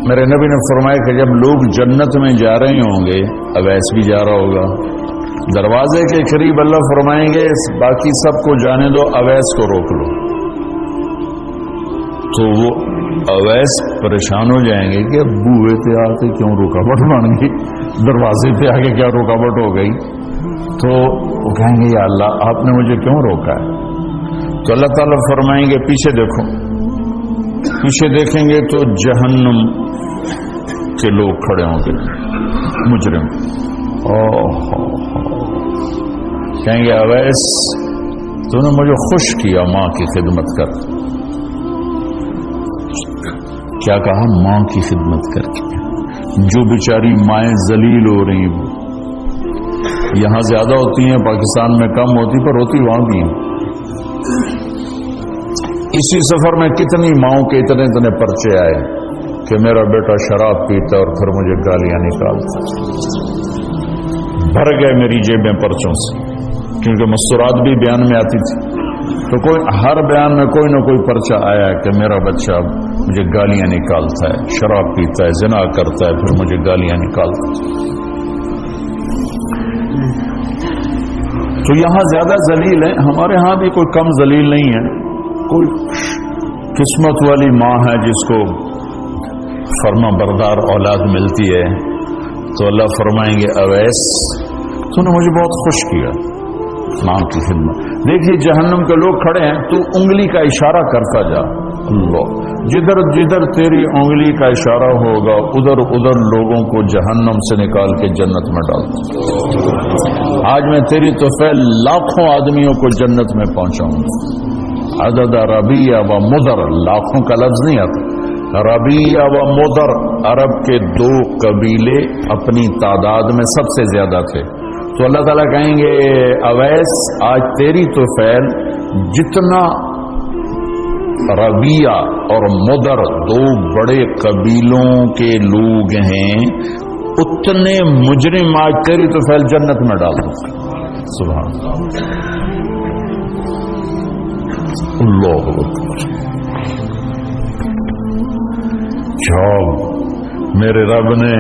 میرے نبی نے فرمایا کہ جب لوگ جنت میں جا رہے ہوں گے، اویس بھی جا رہا ہوگا، دروازے کے قریب اللہ فرمائیں گے باقی سب کو جانے دو، اویس کو روک لو. تو وہ اویس پریشان ہو جائیں گے کہ اب بوئے پہ آتے کیوں رکاوٹ بن گئی، دروازے پہ آگے کیا رکاوٹ ہو گئی. تو وہ کہیں گے یا اللہ آپ نے مجھے کیوں روکا ہے. تو اللہ تعالیٰ فرمائیں گے پیچھے دیکھو. پیچھے دیکھیں گے تو جہنم کے لوگ کھڑے ہوں گے، مجرم. کہیں گے اویس تو نے مجھے خوش کیا ماں کی خدمت کر. کیا کہا؟ ماں کی خدمت کر کے. جو بیچاری مائیں ذلیل ہو رہی ہیں، یہاں زیادہ ہوتی ہیں، پاکستان میں کم ہوتی، پر ہوتی وہاں بھی ہیں. اسی سفر میں کتنی ماؤں کے اتنے پرچے آئے کہ میرا بیٹا شراب پیتا اور پھر مجھے گالیاں نکالتا. بھر گئے میری جیبیں پرچوں سے، کیونکہ مستورات بھی بیان میں آتی تھی. تو ہر بیان میں کوئی نہ کوئی پرچہ آیا کہ میرا بچہ مجھے گالیاں نکالتا ہے، شراب پیتا ہے، زنا کرتا ہے، پھر مجھے گالیاں نکالتا ہے. تو یہاں زیادہ ذلیل ہے، ہمارے ہاں بھی کوئی کم ذلیل نہیں ہے. کوئی قسمت والی ماں ہے جس کو فرما بردار اولاد ملتی ہے. تو اللہ فرمائیں گے اویس تو نے مجھے بہت خوش کیا ماں کی خدمت. دیکھیے جہنم کے لوگ کھڑے ہیں، تو انگلی کا اشارہ کرتا جا. اللہ جدھر جدھر تیری انگلی کا اشارہ ہوگا ادھر ادھر لوگوں کو جہنم سے نکال کے جنت میں ڈال دوں. آج میں تیری توفیل لاکھوں آدمیوں کو جنت میں پہنچاؤں گا. عدد ربیع و مضر، لاکھوں کا لفظ نہیں آتا. ربیع و مضر عرب کے دو قبیلے اپنی تعداد میں سب سے زیادہ تھے. تو اللہ تعالیٰ کہیں گے اویس آج تیری توفیل جتنا ربیع اور مضر دو بڑے قبیلوں کے لوگ ہیں اتنے مجرم آج تیری توفیل جنت میں ڈال دوں. سبحان اللہ اکبر. جب میرے رب نے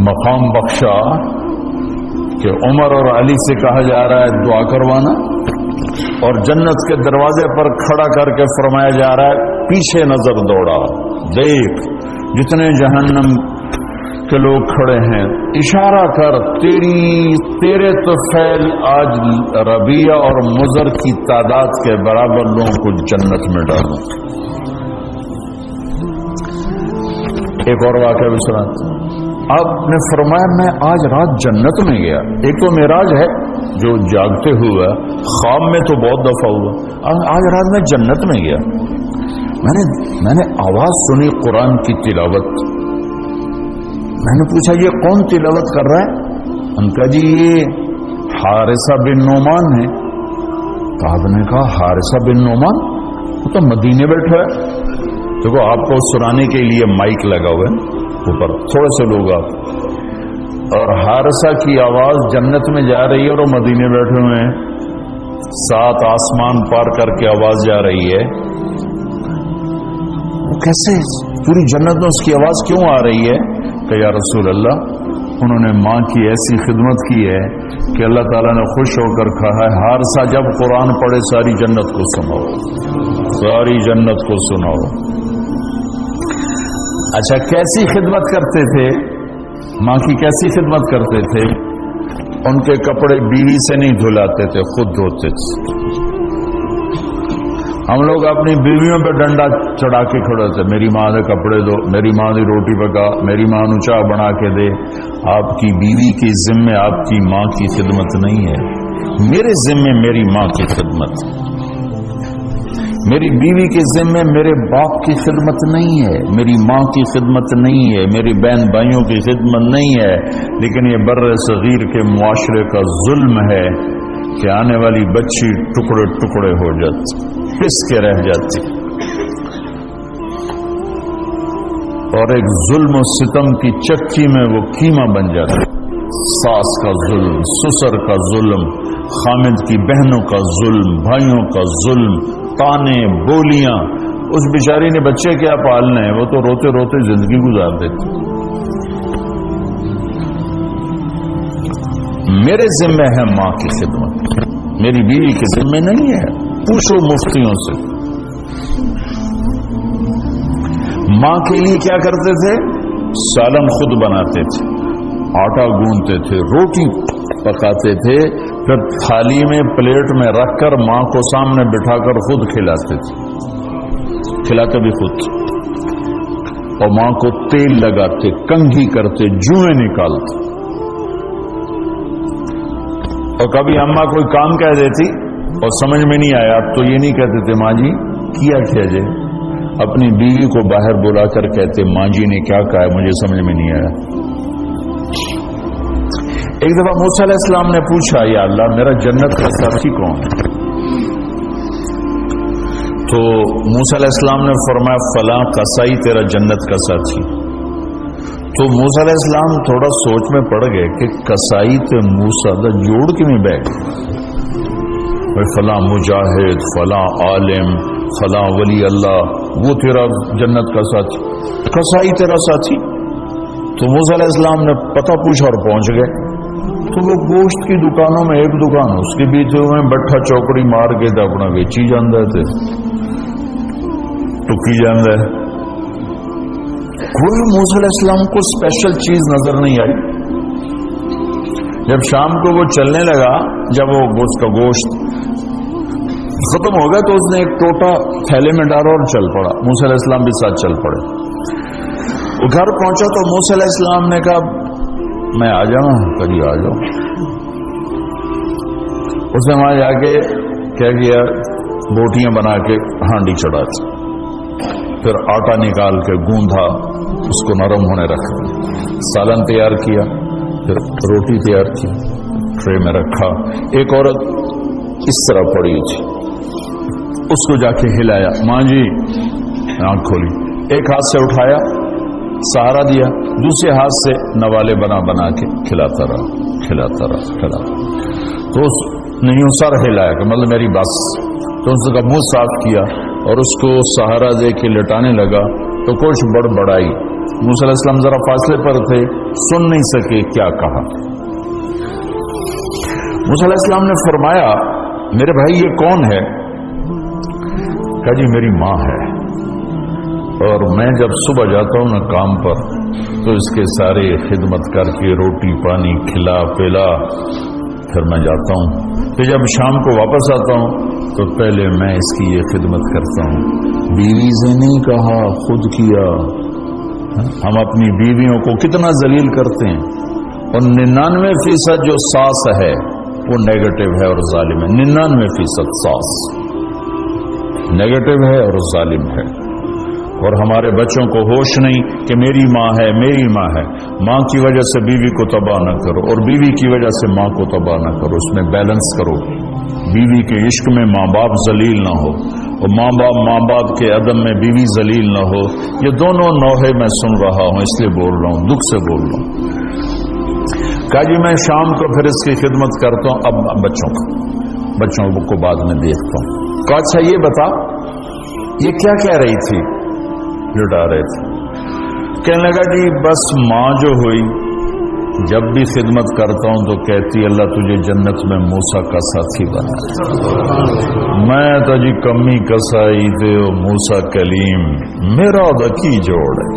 مقام بخشا کہ عمر اور علی سے کہا جا رہا ہے دعا کروانا، اور جنت کے دروازے پر کھڑا کر کے فرمایا جا رہا ہے پیچھے نظر دوڑا، دیکھ جتنے جہنم کے لوگ کھڑے ہیں، اشارہ کر تیرے طفیل آج ربیع اور مضر کی تعداد کے برابر لوگوں کو جنت میں ڈالوں. ایک اور واقعہ بھی سنا. آپ نے فرمایا میں آج رات جنت میں گیا. ایک تو معراج ہے جو جاگتے ہوئے، خواب میں تو بہت دفعہ ہوا، آج رات میں جنت میں گیا. میں نے آواز سنی قرآن کی تلاوت. میں نے پوچھا یہ کون تلاوت کر رہا ہے؟ ان کا جی یہ حارثہ بن نعمان ہے. آپ نے کہا حارثہ بن نعمان؟ وہ تو مدینے بیٹھا ہے. دیکھو آپ کو سنانے کے لیے مائک لگا ہوا ہے اوپر، تھوڑے سے لوگ آپ، اور حارثہ کی آواز جنت میں جا رہی ہے اور وہ مدینے بیٹھے ہوئے ہیں. 7 آسمان پار کر کے آواز جا رہی ہے. وہ کیسے پوری جنت میں اس کی آواز کیوں آ رہی ہے؟ کہ یا رسول اللہ انہوں نے ماں کی ایسی خدمت کی ہے کہ اللہ تعالیٰ نے خوش ہو کر کہا ہے حارثہ جب قرآن پڑھے ساری جنت کو سناؤ، ساری جنت کو سناؤ. اچھا کیسی خدمت کرتے تھے؟ ماں کی کیسی خدمت کرتے تھے؟ ان کے کپڑے بیوی سے نہیں دھلاتے تھے، خود دھوتے تھے. ہم لوگ اپنی بیویوں پہ ڈنڈا چڑھا کے کھڑے تھے، میری ماں نے کپڑے دو، میری ماں نے روٹی پکا، میری ماں نے چائے بنا کے دے. آپ کی بیوی کے ذمے آپ کی ماں کی خدمت نہیں ہے، میرے ذمے میری ماں کی خدمت. میری بیوی کے ذمے میرے باپ کی خدمت نہیں ہے، میری ماں کی خدمت نہیں ہے، میری بہن بھائیوں کی خدمت نہیں ہے. لیکن یہ بر صغیر کے معاشرے کا ظلم ہے کہ آنے والی بچی ٹکڑے ٹکڑے ہو جاتی، پس کے رہ جاتی، اور ایک ظلم و ستم کی چکی میں وہ قیمہ بن جاتی. ساس کا ظلم، سسر کا ظلم، خامد کی بہنوں کا ظلم، بھائیوں کا ظلم، تانے بولیاں، اس بیچاری نے بچے کیا پالنے ہیں، وہ تو روتے روتے زندگی گزار دیتی۔ میرے ذمہ ہے ماں کی خدمت، میری بیوی کے ذمہ نہیں ہے۔ پوچھو مفتیوں سے، ماں کے لیے کیا کرتے تھے؟ سالن خود بناتے تھے، آٹا گوندتے تھے، روٹی پکاتے تھے، پھر تھالی میں پلیٹ میں رکھ کر ماں کو سامنے بٹھا کر خود کھلاتے تھے، کھلاتے بھی خود، اور ماں کو تیل لگاتے، کنگھی کرتے، جوئیں نکالتے۔ اور کبھی اماں کوئی کام کہہ دیتی اور سمجھ میں نہیں آیا تو یہ نہیں کہتے تھے ماں جی کیا جائے، اپنی بیوی کو باہر بلا کر کہتے ماں جی نے کیا کہا ہے مجھے سمجھ میں نہیں آیا۔ ایک دفعہ موسیٰ علیہ السلام نے پوچھا یا اللہ میرا جنت کا ساتھی کون ہے؟ تو موسیٰ علیہ السلام نے فرمایا فلاں قصائی تیرا جنت کا ساتھی۔ تو موسیٰ علیہ السلام تھوڑا سوچ میں پڑ گئے کہ قصائی تے موسیٰ دا جوڑ کی میں بیٹھ، فلاں مجاہد، فلاں عالم، فلاں ولی اللہ، وہ تیرا جنت کا ساتھی، قصائی تیرا ساتھی۔ تو موسیٰ علیہ السلام نے پتہ پوچھا اور پہنچ گئے۔ تو وہ گوشت کی دکانوں میں ایک دکان اس کے بیچ میں بٹھا چوکڑی مار کے تو اپنا بیچی جاندے تھے، ٹکی جاندے۔ کوئی موسیٰ علیہ السلام کو اسپیشل چیز نظر نہیں آئی۔ جب شام کو وہ چلنے لگا، جب وہ اس کا گوشت ختم ہو گیا تو اس نے ایک ٹوٹا تھیلے میں ڈالا اور چل پڑا، موسیٰ علیہ السلام بھی ساتھ چل پڑے۔ وہ گھر پہنچا تو موسیٰ علیہ السلام نے کہا میں آ جاؤں؟ کبھی آ جاؤ۔ اس نے وہاں جا کے کیا کیا، بوٹیاں بنا کے ہانڈی چڑھا دی، پھر آٹا نکال کے گوندھا، اس کو نرم ہونے رکھا، سالن تیار کیا، پھر روٹی تیار کی، ٹرے میں رکھا۔ ایک عورت اس طرح پڑی تھی، اس کو جا کے ہلایا، ماں جی، آنکھ کھولی، ایک ہاتھ سے اٹھایا، سہارا دیا، دوسرے ہاتھ سے نوالے بنا بنا کے کھلاتا رہا۔ تو اس نے یوں سر ہلایا کہ مطلب میری بس، تو اس کا منہ صاف کیا اور اس کو سہارا دے کے لٹانے لگا تو کچھ بڑبڑائی۔ موسیٰ علیہ السلام ذرا فاصلے پر تھے، سن نہیں سکے کیا کہا۔ موسیٰ علیہ السلام نے فرمایا میرے بھائی یہ کون ہے؟ کہا جی میری ماں ہے، اور میں جب صبح جاتا ہوں نا کام پر تو اس کے سارے خدمت کر کے روٹی پانی کھلا پلا پھر میں جاتا ہوں، پھر جب شام کو واپس آتا ہوں تو پہلے میں اس کی یہ خدمت کرتا ہوں۔ بیوی سے نہیں کہا، خود کیا۔ ہم اپنی بیویوں کو کتنا ذلیل کرتے ہیں، اور 99% جو ساس ہے وہ نیگیٹو ہے اور ظالم ہے۔ 99% ساس نیگیٹو ہے اور ظالم ہے، اور ہمارے بچوں کو ہوش نہیں کہ میری ماں ہے، میری ماں ہے۔ ماں کی وجہ سے بیوی کو تباہ نہ کرو، اور بیوی کی وجہ سے ماں کو تباہ نہ کرو، اس میں بیلنس کرو۔ بیوی کے عشق میں ماں باپ ذلیل نہ ہو، اور ماں باپ کے عدم میں بیوی ذلیل نہ ہو۔ یہ دونوں نوحے میں سن رہا ہوں، اس لیے بول رہا ہوں، دکھ سے بول رہا ہوں۔ کہا جی میں شام کو پھر اس کی خدمت کرتا ہوں، اب بچوں کو بعد میں دیکھتا ہوں۔ کہا اچھا یہ بتا یہ کیا کہہ رہی تھی؟ لٹا رہے تھے۔ کہنے لگا جی بس ماں جو ہوئی جب بھی خدمت کرتا ہوں تو کہتی اللہ تجھے جنت میں موسیٰ کا ساتھی بنا۔ میں تو جی کمی کسائی تے موسیٰ کلیم میرا دکی جوڑ ہے۔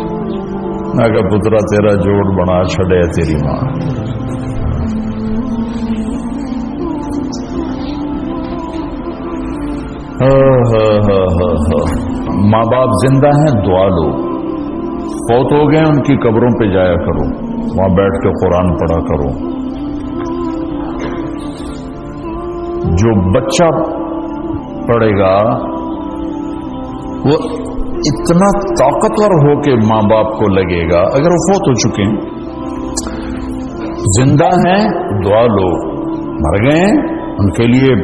میں کہا پترا تیرا جوڑ بنا چھڑے تیری ماں۔ ماں باپ زندہ ہیں دعا لو، فوت ہو گئے ان کی قبروں پہ جایا کرو، وہاں بیٹھ کے قرآن پڑھا کرو۔ جو بچہ پڑھے گا وہ اتنا طاقتور ہو کے ماں باپ کو لگے گا، اگر وہ فوت ہو چکے ہیں، زندہ ہیں دعا لو، مر گئے ہیں ان کے لیے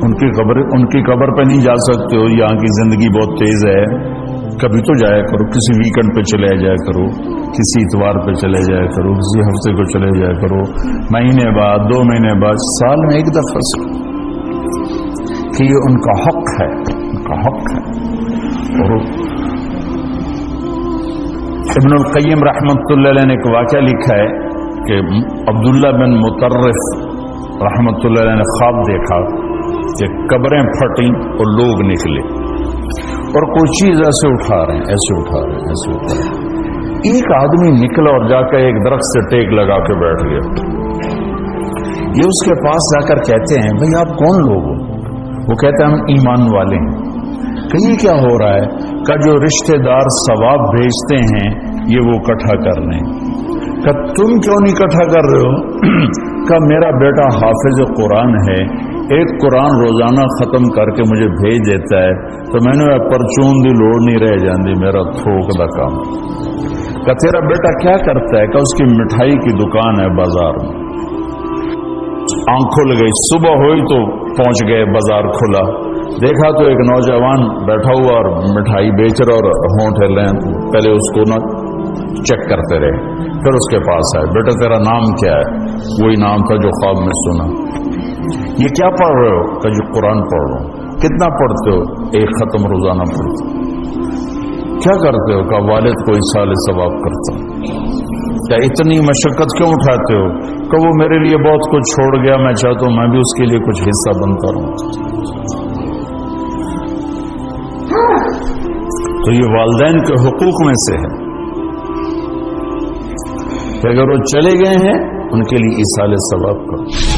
ان کی قبر پہ نہیں جا سکتے ہو، یہاں کی زندگی بہت تیز ہے، کبھی تو جایا کرو، کسی ویکنڈ پہ چلے جایا کرو، کسی اتوار پہ چلے جایا کرو، کسی ہفتے کو چلے جایا کرو، مہینے بعد 2 مہینے بعد، سال میں ایک دفعہ سے، کہ یہ ان کا حق ہے، ان کا حق ہے. اور ابن القیم رحمۃ اللہ علیہ نے ایک واقعہ لکھا ہے کہ عبداللہ بن مطرف رحمۃ اللہ علیہ نے خواب دیکھا کہ قبریں پھٹیں اور لوگ نکلے اور کوئی چیز ایسے اٹھا رہے ہیں، ایسے اٹھا رہے ہیں، ایسے اٹھا رہے ہیں. ایک آدمی نکلا اور جا کر ایک درخت سے ٹیک لگا کے بیٹھ گیا. یہ اس کے پاس جا کر کہتے ہیں بھئی آپ کون لوگ ہو؟ وہ کہتے ہیں ہم ایمان والے ہیں. کہ یہ کیا ہو رہا ہے؟ کہ جو رشتہ دار ثواب بھیجتے ہیں یہ وہ اکٹھا کر رہے ہیں. کہ تم کیوں نہیں اکٹھا کر رہے ہو؟ کہ میرا بیٹا حافظ قرآن ہے، ایک قرآن روزانہ ختم کر کے مجھے بھیج دیتا ہے تو میں نے پرچون دی لوڑ نہیں رہ جاندی، میرا تھوک دا کام. کہ تیرا بیٹا کیا کرتا ہے؟ کہ اس کی مٹھائی کی دکان ہے بازار میں. آنکھ کھل گئی، صبح ہوئی تو پہنچ گئے، بازار کھلا، دیکھا تو ایک نوجوان بیٹھا ہوا اور مٹھائی بیچ رہا اور ہونٹ ہل رہے ہیں. پہلے اس کو نہ چیک کرتے رہے، پھر اس کے پاس آئے، بیٹا تیرا نام کیا ہے؟ وہی نام تھا جو خواب میں سنا. یہ کیا پڑھ رہے ہو؟ کہ جو قرآن پڑھ رہا ہوں. کتنا پڑھتے ہو؟ ایک ختم روزانہ پڑھتے. کیا کرتے ہو؟ کہ والد کو ایصال ثواب کرتا. کیا اتنی مشقت کیوں اٹھاتے ہو؟ کہ وہ میرے لیے بہت کچھ چھوڑ گیا، میں چاہتا ہوں میں بھی اس کے لیے کچھ حصہ بنتا رہوں. تو یہ والدین کے حقوق میں سے ہے کہ اگر وہ چلے گئے ہیں ان کے لیے ایصال ثواب کرو.